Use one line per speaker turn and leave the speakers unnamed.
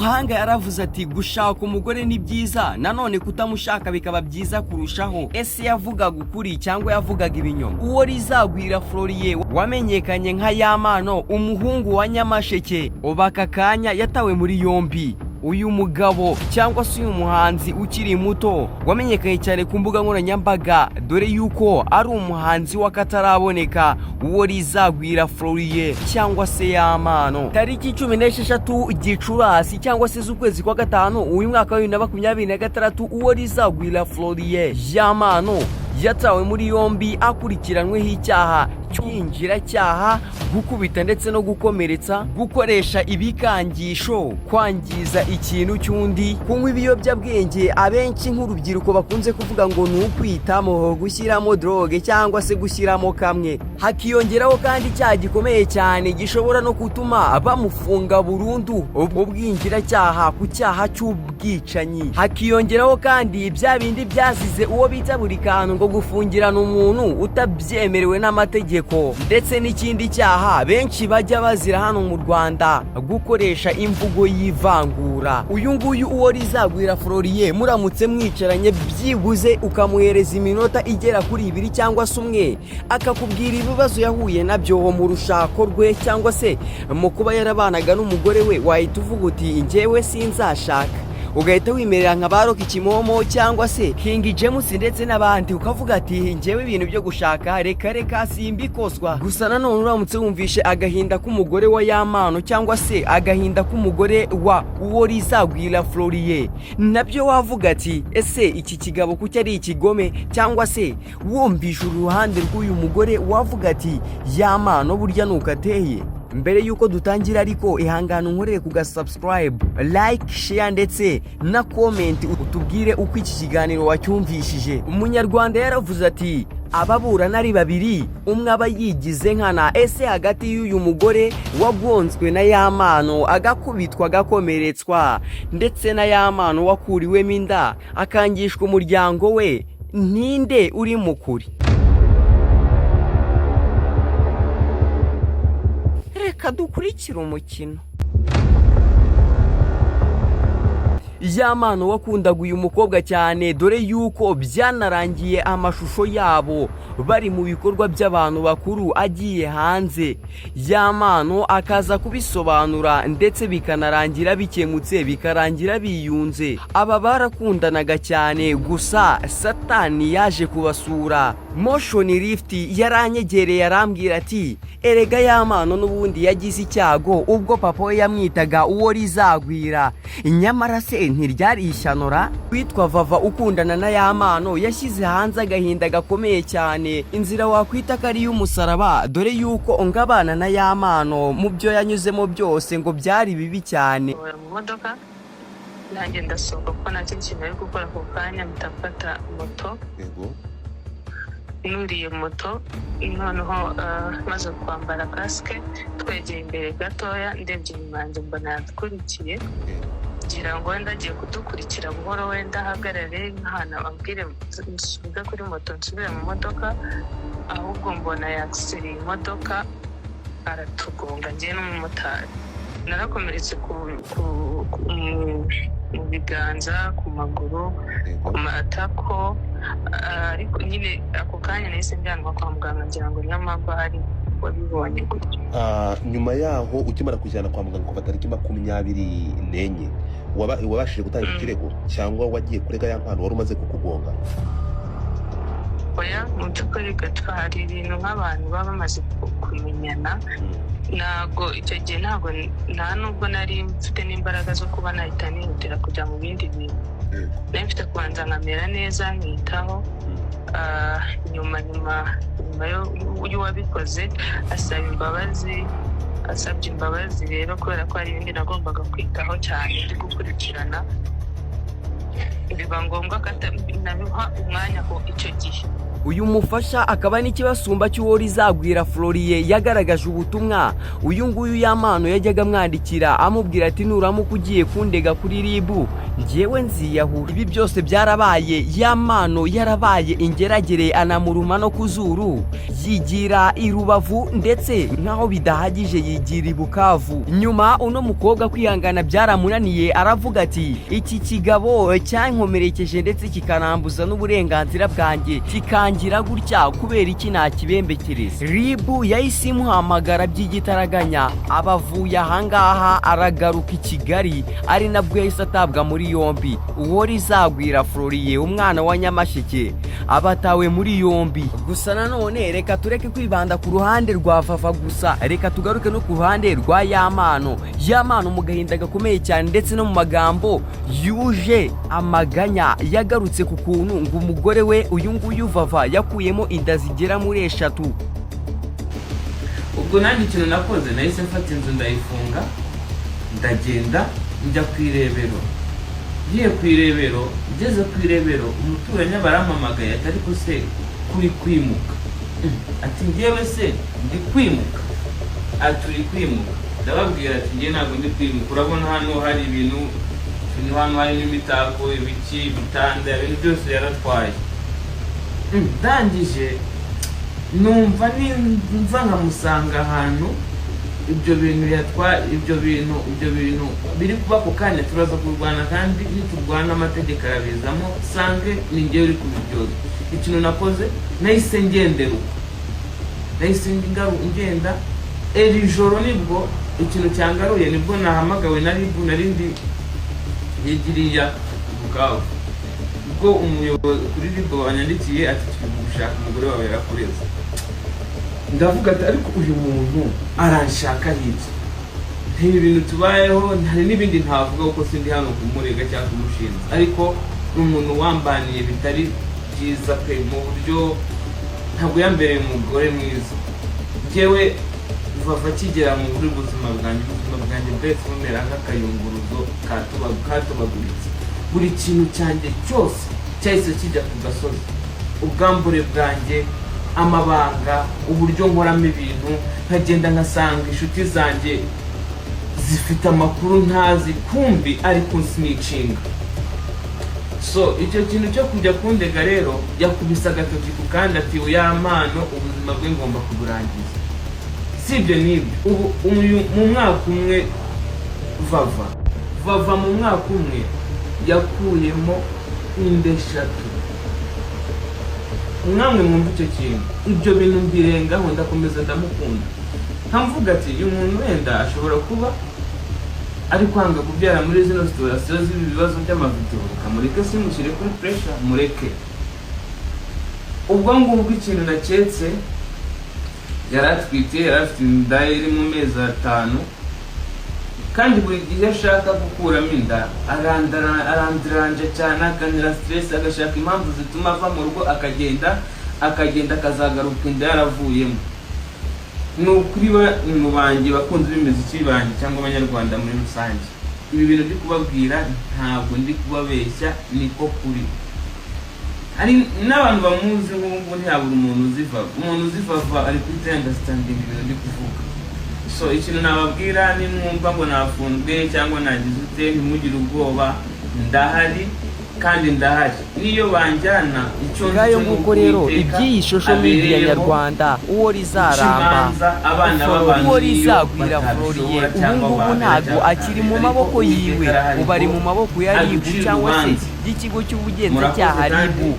umuhanga yaravuze ati gushaka umugore ni byiza, nanone kutamushaka bikaba byiza kurushaho. Ese yavugaga ukuri cyangwa yavugaga ibinyoma? Uwo Rizagwira Florien wamenyekanye nka Yamano, umuhungu wa Nyamasheke, aka kanya yatawe muri yombi. Uyu mugabo cyangwa se uyu muhanzi ukiri muto wamenyekanye cyane ku mbuga nkoranyambaga, dore yuko ari umuhanzi w'akataraboneka, uwo Rizagwira Florien cyangwa se Yamano. Tariki 16 Gicurasi cyangwa se z'ukwezi kwa gatanu uyu mwaka wa 2026, uwo Rizagwira Florien Yamano yatawe muri yombi akurikiranweho icyaha cy'injiracyaha, gukubita ndetse no gukomeretsa, gukoresha ibikangisho, kwangiza ikintu cy'undi, kunywa ibiyobyabwenge abenshi nk'urubyiruko bakunze kuvuga ngo ni ukwitamo, gushyiramo droge cyangwa se gushyiramo kamwe. Hakiyongeraho kandi icyaha gikomeye cyane gishobora no gutuma bamufunga burundu, ubwinjiracyaha ku cyaha cy'ubwicanyi. Hakiyongeraho kandi bya bindi byazize uwo bita buri kantu ngo gufungirana umuntu utabyemerewe n'amategeko, ndetse n'ikindi cyaha benshi bajya bazira hano mu Rwanda, gukoresha imvugo y'ivangura. Uyu nguyu uwo Rizagwira Florien muramutse mwicaranye byibuze ukamuhereza iminota igera kuri 2 cyangwa se 1 akakubwira ibibazo yahuye nabyo mu rushako rwe cyangwa se mu kuba yarabanaga n'umugore we, wahita uvuga uti njyewe sinzashaka, ugahita wimerera nka Baroki Kimomo cyangwa se King James ndetse n'abandi, ukavuga ati njyewe ibintu byo gushaka reka simbikoswa. Gusa nanone uramutse wumvishe agahinda k'umugore wa Yamano cyangwa se agahinda k'umugore wa uwo Rizagwira Florien, nabyo wavuga ati ese iki kigabo kuki ari ikigome, cyangwa se wumvishe uruhande rw'uyu mugore wavuga ati Yamano burya nukateye. Mbere yuko dutangira ariko ihangana unkorere ku subscribe, like, share ndetse na comment utubwire uko iki kiganiro wacyumvishije. Umunyarwanda yaravuze ati ababurana ari babiri, umwe aba yigize nkana. Ese hagati y'uyu mugore wagonzwe na Yamano agakubitwa agakomeretswa ndetse na Yamano wakuriwemo inda akangishwa umuryango we, ninde uri mukuri? Reka dukurikire umukino. Yamano wakundaga uyu mukobwa cyane, dore yuko byanarangiye amashusho yabo bari mu bikorwa by'abantu bakuru agiye hanze. Yamano akaza kubisobanura ndetse bikanarangira bikemutse, bikarangira biyunze. Aba barakundanaga cyane, gusa Satani yaje kubasura. Motion Lift yaranyegereye arambwira ati erega Yamano n'ubundi yagize icyago ubwo papa we yamwitaga uwo Rizagwira, nyamara se ntiryari ishanora. Kwitwa Vava ukundana na Yamano yashyize hanze agahinda gakomeye cyane, inzira wakwita ko ari y'umusaraba, dore yuko ngabana na Yamano mu byo yanyuzemo byose ngo byari bibi cyane.
Mu modoka nanjye ndasohoka ko nacyo kintu ari gukora ku kanya, mutafata moto. Yego. Nuriye moto noneho maze kwambara kasike, twegeye imbere gatoya, ndebye inyuma yanjye mbona yadukurikiye, ngira ngo wenda agiye kudukurikira buhoro, wenda ahagarare nk'ahantu ambwire nsubire kuri moto nsubire mu modoka, ahubwo mbona yagisiriye imodoka aratugonga njye n'umumotari. Narakomeretse mu biganza, ku maguru, ku matako, ariko nyine ako kanya nahise njyanwa kwa muganga, ngira ngo niyo mpamvu hari wabibonye gutyo.
Nyuma yaho ukimara kujyana kwa muganga kuva tariki 24 wabashije gutanga ikirego cyangwa wagiye kurega ya mpano wari umaze kukugonga?
Oya, mu by'ukuri gatwara ibintu nk'abantu baba bamaze kumenyana, ntabwo icyo gihe nta nubwo nari mfite n'imbaraga zo kuba nahita nihutira kujya mu bindi bintu. Nari mfite kubanza nkamera neza nkitaho, nyuma y'uwabikoze asabye imbabazi rero, kubera ko hari ibindi nagombaga kwitaho cyane ndi gukurikirana, biba ngombwa ko nabiha umwanya ko icyo gihe
uyu mufasha akaba n'ikibasumba cy'uwo Rizagwira Florien yagaragaje ubutumwa uyu nguyu Yamano yajyaga amwandikira amubwira ati nuramuka ugiye kundega kuri RIB njyewe nziyahura. Ibi byose byarabaye, Yamano yarabaye ingeragere anamuruma no kuzuru, yigira i Rubavu ndetse nkaho bidahagije yigira i Bukavu. Nyuma uno mukobwa kwihangana byaramunaniye, aravuga ati iki kigabo cyankomerekeje ndetse kikanambuza n'uburenganzira bwanjye kikangira gutya kubera iki nakibembekereza. RIB yahise imuhamagara by'igitaraganya, abavuye ahangaha aragaruka i Kigali, ari nabwo yahise atabwa muri yombi. Uwo Rizagwira Florien umwana wa Nyamasheke abatawe muri yombi. Gusa nanone reka tureke kwibanda ku ruhande rwa Vava gusa, reka tugaruke no ku ruhande rwa Yamano. Yamano mu gahinda gakomeye cyane ndetse no mu magambo yuje amaganya yagarutse ku kuntu ngo umugore we uyu nguyu Vava yakuyemo inda zigera muri 3.
Ubwo nanjye ikintu nakoze nahise mfata inzu ndayifunga ndagenda njya ku irebero. Ngiye ku irebero, ngeze ku irebero umuturanyi barampamagaye ati ariko se kuri kwimuka? Ati ngewe se ndi kwimuka? Ati uri kwimuka? Ndababwira ati ngiye ntabwo ndi kwimuka, urabona hano hari ibintu hano hari n'imitako, ibiki, bitanda, ibintu byose yaratwaye. Ndangije numva nimva nkamusanga ahantu ibyo bintu yatwaye, ibyo bintu biri kuba ku kanya turaza kurwana, kandi niturwana amategeko arabizamo sange ni ngewe uri kubiryoza. Ikintu nakoze nahise ngendera, nahise ngenda iri joro nibwo ikintu cyangaruye, nibwo nahamagawe na RIB narindi yegiriya Bukavu. Ubwo umuyobozi kuri RIB wanyandikiye ati turi gushaka umugore wawe yakureze. Ndavuga ati ariko uyu muntu aranshaka hirya, ntibi bintu tubayeho, hari n'ibindi ntavuga kuko sindi hano kumurega cyangwa kumushinja, ariko umuntu wambaniye bitari byiza pe, mu buryo ntabwo yambereye umugore mwiza. Njyewe Vava kigera mu buzima bwanjye bwese bumera nk'akayunguruzo katubaguritse. Buri kintu cyanjye cyose cyahise kijya ku gasozi, ubwambure bwanjye, amabanga, uburyo nkoramo ibintu, nkagenda nkasanga inshuti zanjye zifite amakuru ntazi, kumbi ariko sinicinga. So icyo kintu cyo kujya kundega rero yakubise agatoki ku kandi ati Yamano ubuzima bwe ngomba kuburangiza. Sibyo nibyo, ubu mu mwaka umwe Vava mu mwaka umwe yakuyemo inda 3. Namwe mwumva icyo kintu, ibyo bintu mbirengaho ndakomeza ndamukunda, nkamvuga ati uyu muntu wenda ashobora kuba ari kwanga kubyara muri zino situasiyo z'ibi bibazo by'amavidewo, kamureke simushyire kuri pressure, mureke. Ubwo ngubwo ikintu naketse, yari atwite, yari afite inda iri mu mezi 5, kandi buri gihe ashaka gukuramo inda arandiranje cyane, akanira stress, agashaka impamvu zituma ava mu rugo akagenda akazagaruka inda yaravuyemo. Ni ukuri mu banjye bakunze b'imiziki banjye cyangwa abanyarwanda muri rusange, ibi bintu ndi kubabwira ntabwo ndi kubabeshya, niko kuri. Hari n'abantu bamuzi nk'ubu ntihabura umuntu uzivava ari kuri understanding ibintu ndi kuvuga. So ikintu nababwira ni mwumva ngo nafunzwe cyangwa nagize ute, ntimugire ubwoba, ndahari kandi ndahari. Niyo banjyana icyo
ngayo nguko rero iby'iyi social media nyarwanda, uwo Rizaramba, uwo Rizagwira Florien ubu ngubu ntabwo akiri mu maboko yiwe, ubu ari mu maboko ya RIB cyangwa se y'ikigo cy'ubugenzacyaha RIB.